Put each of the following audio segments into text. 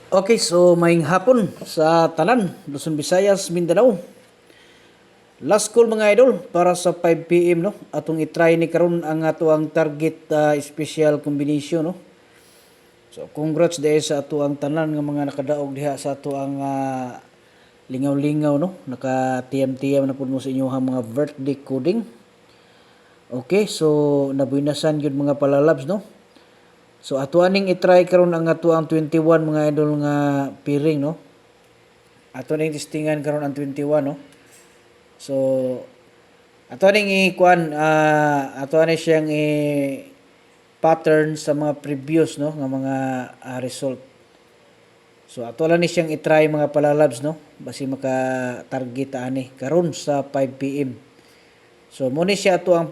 Okay, so maing hapon sa tanan, Luzon, Visayas, Mindanao. Last call mga idol para sa 5 PM no. Atong i-try ni karon ang ato ang target special combination no. So congrats dahil sa ato ang tanan nga mga nakadaog diha sa ato ang lingaw-lingaw no. Naka-tiyam-tiyam na pud mo sa inyong mga birthday coding. Okay, so nabuinasan gyud mga palalabs no. So ato aning i-try karon ang ato ang 21 mga idol nga piring no. Ato ning testingan karon ang 21 no. So ato ning ato ani siyang pattern sa mga previous no nga mga result. So ato lang ni siyang i-try mga palalabs no basi maka-target ani karon sa 5 PM. So mo ni siya ato ang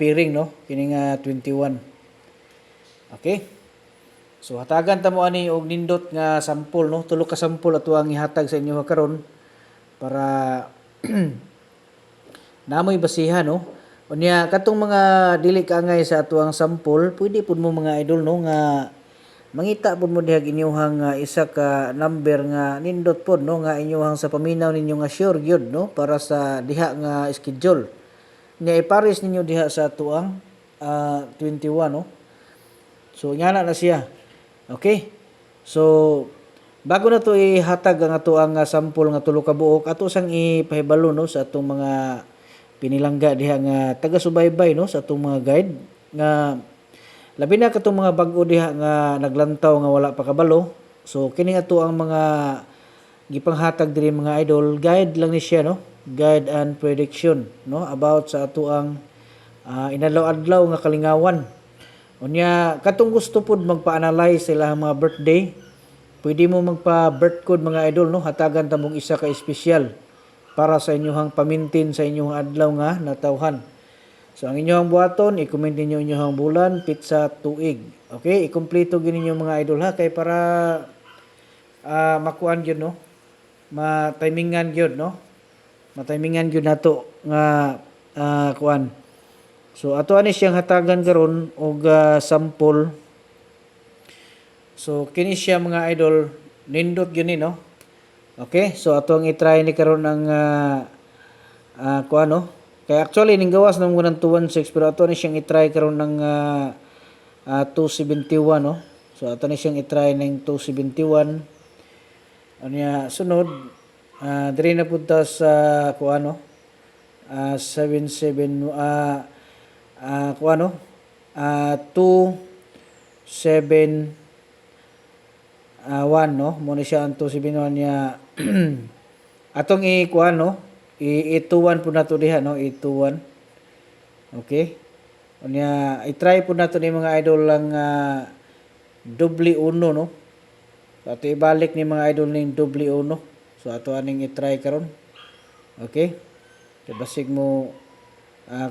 piring no kini nga 21. Okay? So hatagan ta mo ani og nindot nga sample no, tulo ka sample ato ang ihatag sa inyo karon para namoy basihan no. Unya katong mga dili kaangay sa ato ang sample, pwede pud mo mga idol no nga mangita pud mo diha inyong isa ka number nga nindot pud no nga inyong sa paminaw ninyo nga sure gyud no para sa diha nga schedule. Nya ipares ninyo diha sa ato ang 21 no. So ingana na siya. Okay? So bago na to ihatag ang ato ang sample nga tulo ka buok, ato sang ipahibalo no sa atong mga pinilangga diha nga taga-subaybay no sa atong mga guide nga labi na katong mga bag-o diha nga naglantaw nga wala pa kabalo. So kini ato ang mga gipanghatag diri mga idol, guide lang ni siya no, guide and prediction no about sa ato ang inadlaw-adlaw nga kalingawan. Unya katong gusto pud magpa-analyze sila mga birthday, pwede mo magpa-birth code mga idol no, hatagan ta mong isa ka espesyal para sa inyong pamintin sa inyong adlaw nga natawhan. So ang inyong buhaton, i-comment ninyo inyong bulan, pizza, tuig. Okay, ikumpleto gyud ninyo mga idol ha kay para makuan gyud no. Ma-timingan gyud no. Ma-timingan gyud nato nga kuan. So ato ani siyang hatagan karon og sample. So kini siya mga idol, nindot gyud ni no. Okay, so ato ang i-try ni karon ang kuan no. Kaya actually ning gawas nang 216 pero ato ni siyang i-try karon ng 271 no. So ato ni siyang i-try ng 271. Unya sunod diri na pud ta sa kuan no. 77 kuan no. 271 no. Mo ni siya ang 271 niya atong i-kuan no. I-21 po nato diha no, i-21. Okay? Unya i-try po nato ni mga idol lang doble uno no. So ato ibalik ni mga idol ning doble uno. So ato aning i-try karon. Okay? So basig mo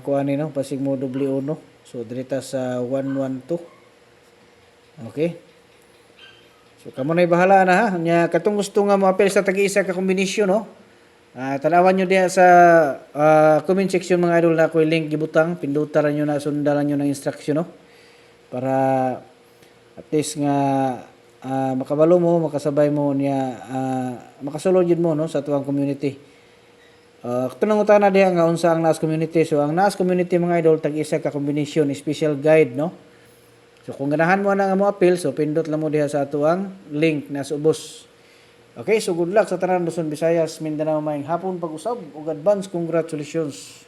kuan ni no, basig mo doble uno. So dirita sa 112. Okay? So kamo nay bahala na ha. Nya katong gusto nga mo apel sa tag-isa ka kombinasyon no. Tanawan nyo diha sa comment section mga idol na ako'y link gibutang, pindutan nyo na, sundalan nyo ng instruction no? Para at least nga makabalo mo, makasabay mo niya, makasulod yun mo no, sa tuwang community. Tunangutan na diha nga unsa ang NAS community. So ang NAS community mga idol, tag-isa ka combination, special guide no. So kung ganahan mo na nga mo appeal, so pindot lang mo diha sa tuwang link na subos. Okay, so good luck sa tanan Luzon, Visayas, Mindanao, maayong hapon pag-usab ug advance congratulations.